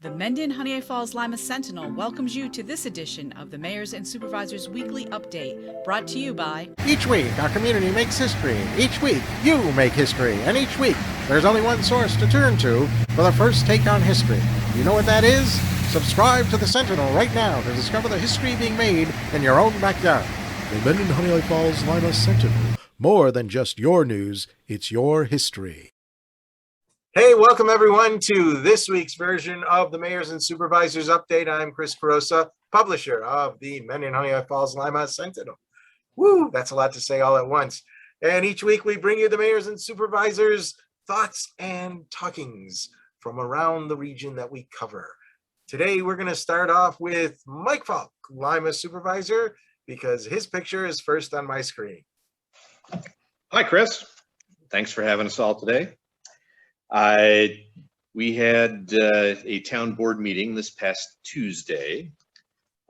The Mendon-Honeoye Falls-Lima Sentinel welcomes you to this edition of the Mayors and Supervisors Weekly Update, brought to you by... Each week, our community makes history. Each week, you make history. And each week, there's only one source to turn to for the first take on history. You know what that is? Subscribe to the Sentinel right now to discover the history being made in your own backyard. The Mendon-Honeoye Falls-Lima Sentinel. More than just your news, it's your history. Hey, welcome everyone to this week's version of the Mayors and Supervisors Update. I'm Chris Carosa, publisher of the Mendon-Honeoye Falls-Lima Sentinel. Woo, that's a lot to say all at once. And each week we bring you the Mayors and Supervisors thoughts and talkings from around the region that we cover. Today we're going to start off with Mike Falk, Lima Supervisor, because his picture is first on my screen. Hi, Chris. Thanks for having us all today. We had a town board meeting this past Tuesday.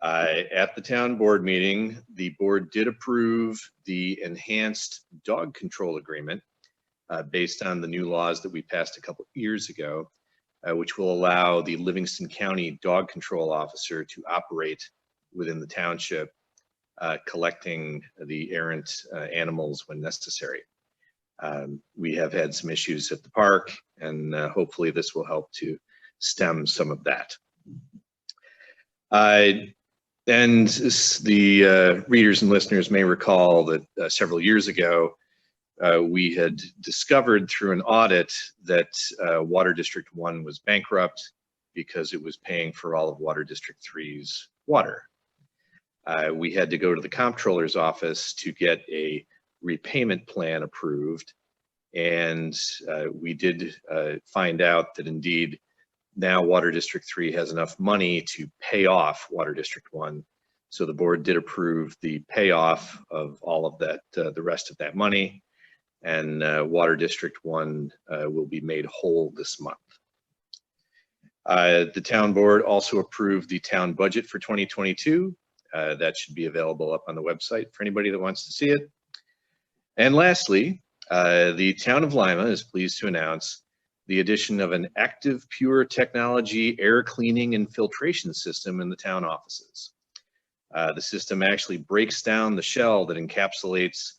At the town board meeting, the board did approve the enhanced dog control agreement based on the new laws that we passed a couple years ago, which will allow the Livingston County dog control officer to operate within the township, collecting the errant animals when necessary. We have had some issues at the park, and hopefully this will help to stem some of that. And the readers and listeners may recall that several years ago, we had discovered through an audit that Water District 1 was bankrupt because it was paying for all of Water District 3's water. We had to go to the comptroller's office to get a repayment plan approved, and we did find out that indeed now Water District 3 has enough money to pay off Water District 1. So the board did approve the payoff of all of that, the rest of that money, and Water District 1 will be made whole this month. The town board also approved the town budget for 2022. That should be available up on the website for anybody that wants to see it. And lastly, the town of Lima is pleased to announce the addition of an active pure technology air cleaning and filtration system in the town offices. The system actually breaks down the shell that encapsulates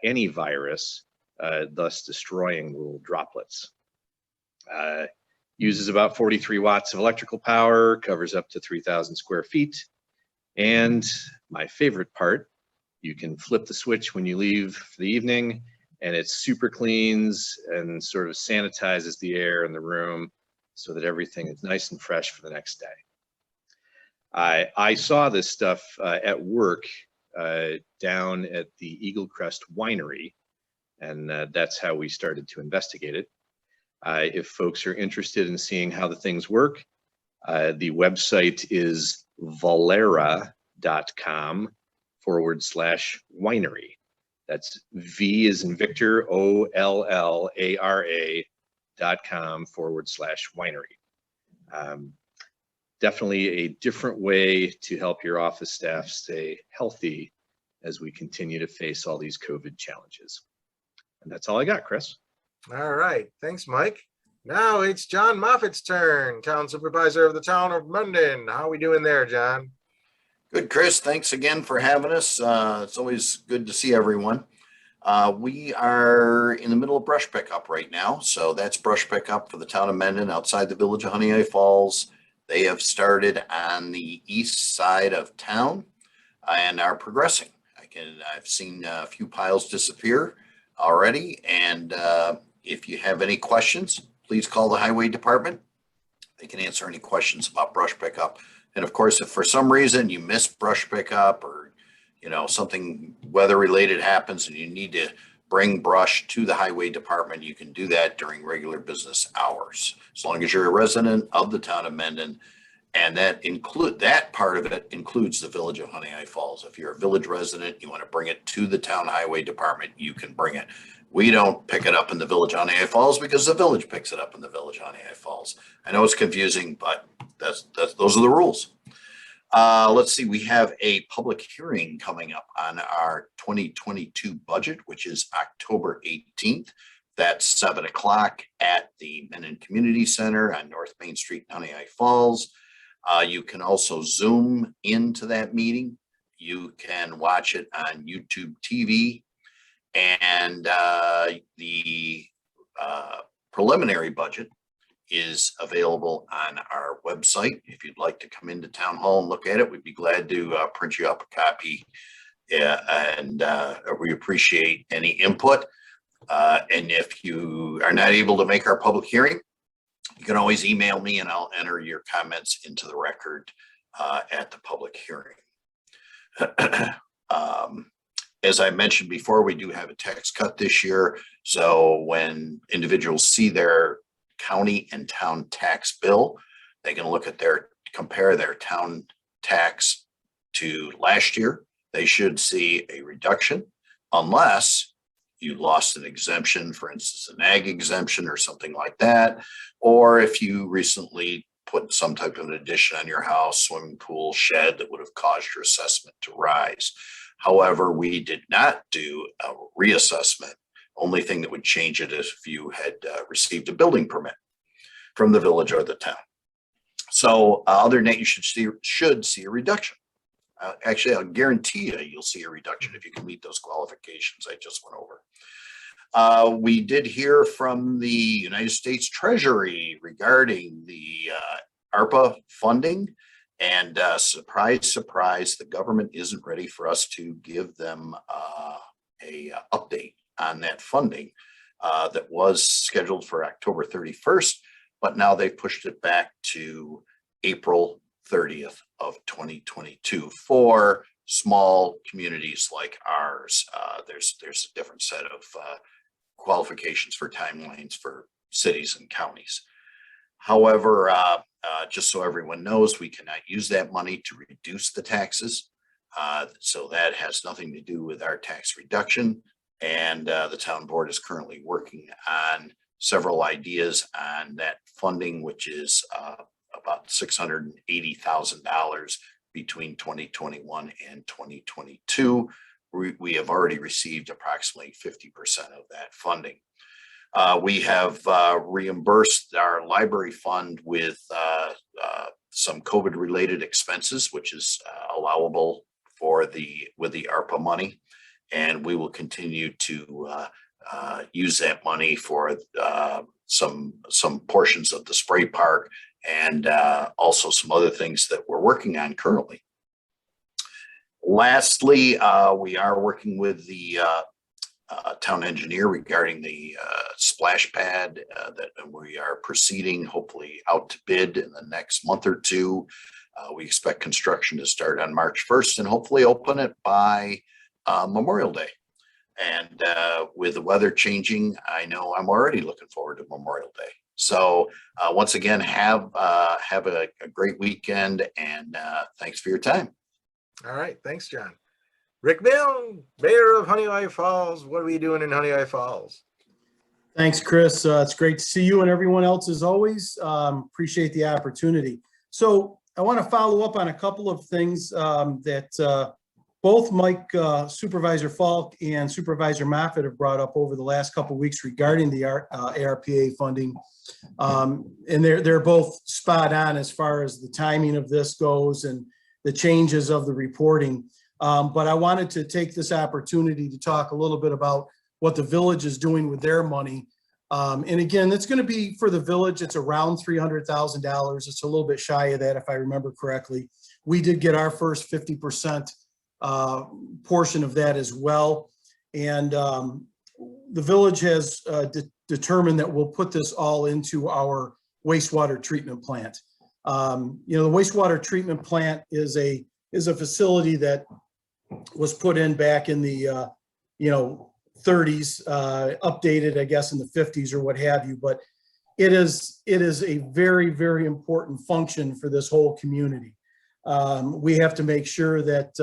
any virus, thus destroying little droplets. Uses about 43 watts of electrical power, covers up to 3,000 square feet, and my favorite part, you can flip the switch when you leave for the evening, and it super cleans and sort of sanitizes the air in the room so that everything is nice and fresh for the next day. I saw this stuff at work down at the Eagle Crest Winery, and that's how we started to investigate it. If folks are interested in seeing how the things work, the website is vollera.com/winery. That's V as in Victor, OLLARA.com/winery. Definitely a different way to help your office staff stay healthy as we continue to face all these COVID challenges. And that's all I got, Chris. All right, thanks, Mike. Now it's John Moffitt's turn, town supervisor of the town of Mendon. How are we doing there, John? Good, Chris. Thanks again for having us. It's always good to see everyone. We are in the middle of brush pickup right now. So that's brush pickup for the town of Mendon outside the village of Honeoye Falls. They have started on the east side of town and are progressing. I've seen a few piles disappear already. And if you have any questions, please call the highway department. They can answer any questions about brush pickup. And of course, if for some reason you miss brush pickup or, something weather related happens and you need to bring brush to the highway department, you can do that during regular business hours, as long as you're a resident of the town of Mendon. And that part of it includes the village of Honeoye Falls. If you're a village resident, you want to bring it to the town highway department, you can bring it. We don't pick it up in the village of Honeoye Falls because the village picks it up in the village of Honeoye Falls. I know it's confusing, but those are the rules. Let's see, we have a public hearing coming up on our 2022 budget, which is October 18th. That's 7 o'clock at the Mendon Community Center on North Main Street, Honeoye Falls. You can also Zoom into that meeting. You can watch it on YouTube TV, and the preliminary budget is available on our website. If you'd like to come into Town Hall and look at it, we'd be glad to print you up a copy. And we appreciate any input. And if you are not able to make our public hearing, you can always email me and I'll enter your comments into the record at the public hearing. As I mentioned before, we do have a tax cut this year. So when individuals see their county and town tax bill, they can look at compare their town tax to last year. They should see a reduction unless you lost an exemption, for instance, an ag exemption or something like that. Or if you recently put some type of an addition on your house, swimming pool, shed that would have caused your assessment to rise. However, we did not do a reassessment. Only thing that would change it is if you had received a building permit from the village or the town. So other than that, you should see a reduction. Actually, I'll guarantee you'll see a reduction if you can meet those qualifications I just went over. We did hear from the United States Treasury regarding the ARPA funding. And surprise, surprise, the government isn't ready for us to give them a update on that funding that was scheduled for October 31st, but now they've pushed it back to April 30th of 2022 for small communities like ours. There's a different set of qualifications for timelines for cities and counties. However, just so everyone knows, we cannot use that money to reduce the taxes. So that has nothing to do with our tax reduction. And the town board is currently working on several ideas on that funding, which is about $680,000 between 2021 and 2022. We have already received approximately 50% of that funding. We have reimbursed our library fund with some COVID-related expenses, which is allowable with the ARPA money, and we will continue to use that money for some portions of the spray park and also some other things that we're working on currently. Lastly, we are working with the town engineer regarding the splash pad that we are proceeding, hopefully out to bid in the next month or two. We expect construction to start on March 1st and hopefully open it by Memorial Day. And with the weather changing, I know I'm already looking forward to Memorial Day. So once again, have a great weekend, and thanks for your time. All right. Thanks, John. Rick Milne, Mayor of Honeoye Falls. What are we doing in Honeoye Falls? Thanks, Chris. It's great to see you and everyone else as always. Appreciate the opportunity. So I want to follow up on a couple of things that both Supervisor Falk and Supervisor Moffitt have brought up over the last couple of weeks regarding the ARPA funding. And they're both spot on as far as the timing of this goes and the changes of the reporting. But I wanted to take this opportunity to talk a little bit about what the village is doing with their money. And again, it's going to be for the village. It's around $300,000. It's a little bit shy of that, if I remember correctly. We did get our first 50% portion of that as well. And the village has determined that we'll put this all into our wastewater treatment plant. The wastewater treatment plant is a facility that was put in back in the 30s, updated, I guess, in the 50s or what have you. But it is a very, very important function for this whole community. We have to make sure that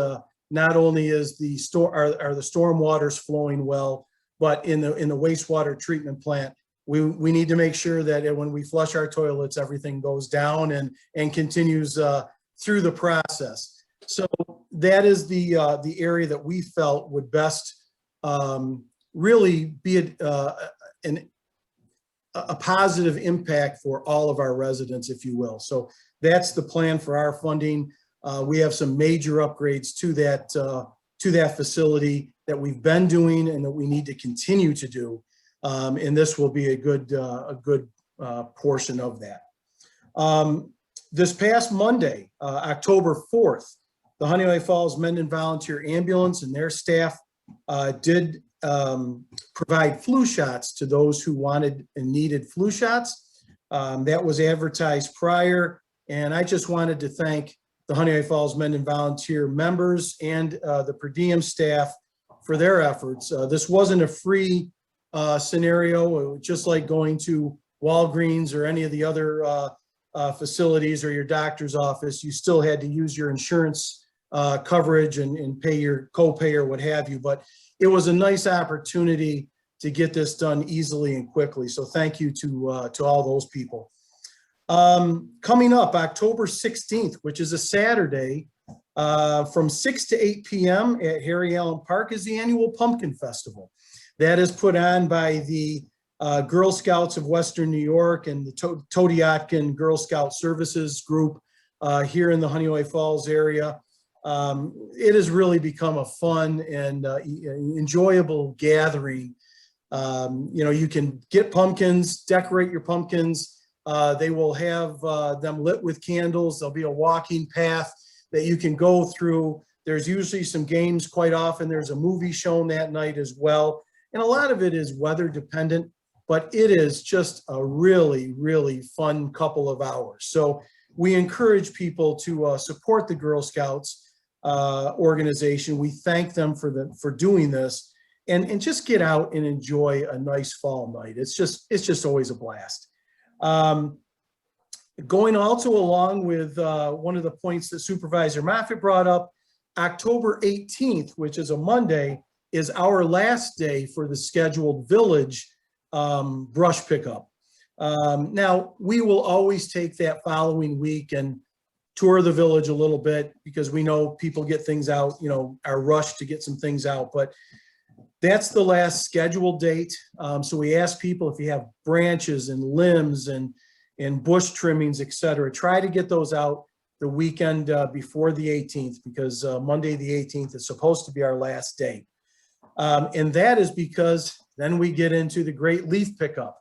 not only is the storm waters flowing well, but in the wastewater treatment plant, we need to make sure that when we flush our toilets, everything goes down and continues through the process. So that is the area that we felt would best really be a positive impact for all of our residents, if you will. So that's the plan for our funding. We have some major upgrades to that facility that we've been doing and that we need to continue to do. And this will be a good portion of that. This past Monday, October 4th, the Honeoye Falls Mendon Volunteer Ambulance and their staff did provide flu shots to those who wanted and needed flu shots. That was advertised prior, and I just wanted to thank the Honeoye Falls Mendon Volunteer members and the per diem staff for their efforts. This wasn't a free scenario, just like going to Walgreens or any of the other facilities or your doctor's office. You still had to use your insurance coverage and pay your copay or what have you, but it was a nice opportunity to get this done easily and quickly. So thank you to all those people. Coming up October 16th, which is a Saturday, from 6 to 8 p.m. at Harry Allen Park is the annual Pumpkin Festival. That is put on by the Girl Scouts of Western New York and the Todiatkin Girl Scout Services group here in the Honeoye Falls area. It has really become a fun and enjoyable gathering. You can get pumpkins, decorate your pumpkins. They will have them lit with candles. There'll be a walking path that you can go through. There's usually some games. Quite often there's a movie shown that night as well. And a lot of it is weather dependent, but it is just a really, really fun couple of hours. So we encourage people to support the Girl Scouts organization. We thank them for doing this, and just get out and enjoy a nice fall night. It's just always a blast. Going also along with one of the points that Supervisor Moffitt brought up, October 18th, which is a Monday, is our last day for the scheduled village brush pickup. Now, we will always take that following week and tour the village a little bit, because we know people get things out, are rushed to get some things out, but that's the last scheduled date. So we ask people, if you have branches and limbs and bush trimmings, et cetera, try to get those out the weekend before the 18th, because Monday the 18th is supposed to be our last day. And that is because then we get into the great leaf pickup.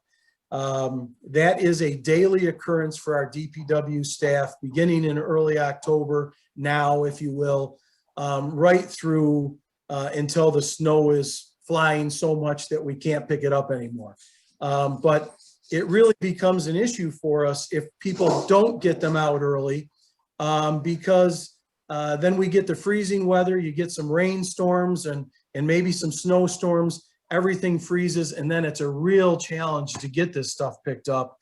That is a daily occurrence for our DPW staff, beginning in early October now, if you will, right through until the snow is flying so much that we can't pick it up anymore. But it really becomes an issue for us if people don't get them out early, because then we get the freezing weather, you get some rainstorms and maybe some snowstorms. Everything freezes, and then it's a real challenge to get this stuff picked up.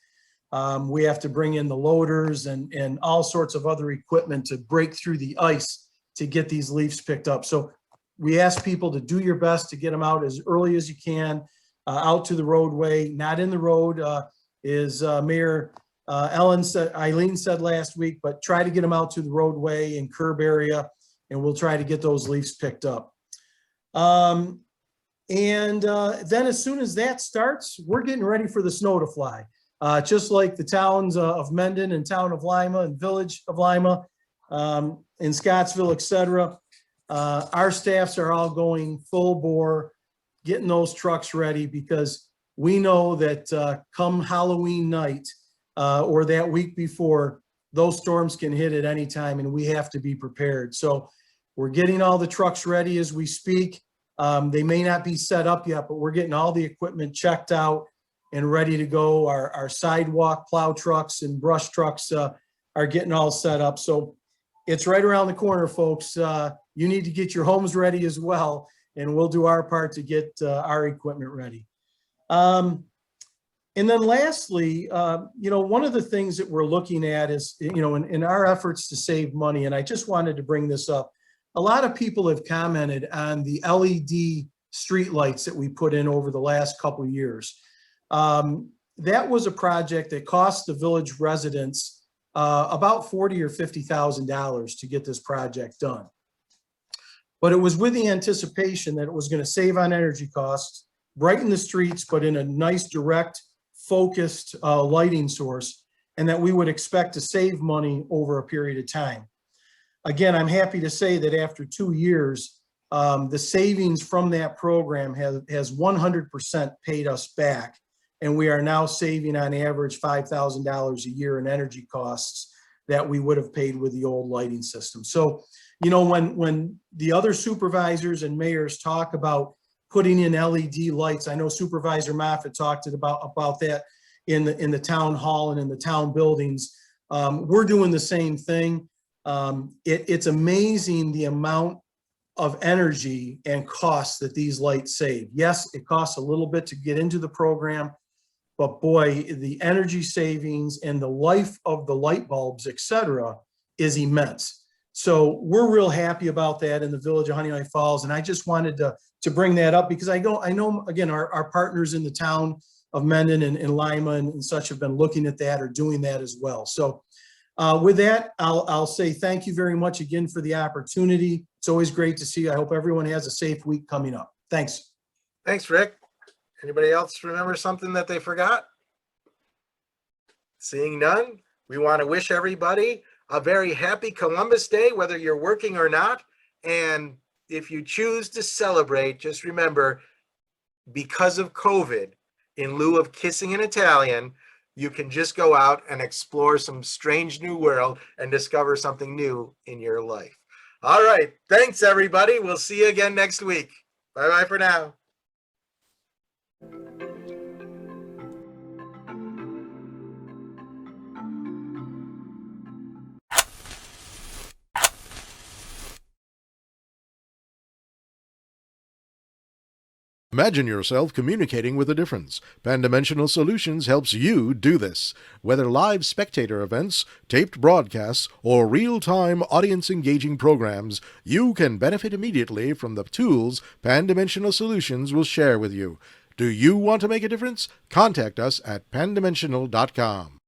We have to bring in the loaders and all sorts of other equipment to break through the ice to get these leaves picked up. So we ask people to do your best to get them out as early as you can, out to the roadway, not in the road, is Mayor Eileen said last week, but try to get them out to the roadway and curb area, and we'll try to get those leaves picked up. And then as soon as that starts, we're getting ready for the snow to fly. Just like the towns of Mendon and town of Lima and village of Lima, in Scottsville, et cetera. Our staffs are all going full bore, getting those trucks ready, because we know that come Halloween night or that week before, those storms can hit at any time, and we have to be prepared. So we're getting all the trucks ready as we speak. They may not be set up yet, but we're getting all the equipment checked out and ready to go. Our sidewalk plow trucks and brush trucks are getting all set up. So it's right around the corner, folks. You need to get your homes ready as well, and we'll do our part to get our equipment ready. And then lastly, one of the things that we're looking at is, in our efforts to save money, and I just wanted to bring this up. A lot of people have commented on the LED streetlights that we put in over the last couple of years. That was a project that cost the village residents about $40,000 or $50,000 to get this project done. But it was with the anticipation that it was going to save on energy costs, brighten the streets, but in a nice, direct, focused lighting source, and that we would expect to save money over a period of time. Again, I'm happy to say that after 2 years, the savings from that program has 100% paid us back. And we are now saving on average $5,000 a year in energy costs that we would have paid with the old lighting system. So, you know, when the other supervisors and mayors talk about putting in LED lights, I know Supervisor Moffett talked about that in the town hall and in the town buildings. We're doing the same thing. It's amazing the amount of energy and costs that these lights save. Yes, it costs a little bit to get into the program, but boy, the energy savings and the life of the light bulbs, et cetera, is immense. So we're real happy about that in the village of Honeoye Falls. And I just wanted to bring that up because I know, again, our partners in the town of Mendon and Lima and such have been looking at that or doing that as well. So with that, I'll say thank you very much again for the opportunity. It's always great to see you. I hope everyone has a safe week coming up. Thanks. Thanks, Rick. Anybody else remember something that they forgot? Seeing none, we want to wish everybody a very happy Columbus Day, whether you're working or not. And if you choose to celebrate, just remember, because of COVID, in lieu of kissing in Italian, you can just go out and explore some strange new world and discover something new in your life. All right. Thanks, everybody. We'll see you again next week. Bye-bye for now. Imagine yourself communicating with a difference. Pan-Dimensional Solutions helps you do this. Whether live spectator events, taped broadcasts, or real-time audience-engaging programs, you can benefit immediately from the tools Pan-Dimensional Solutions will share with you. Do you want to make a difference? Contact us at pandimensional.com.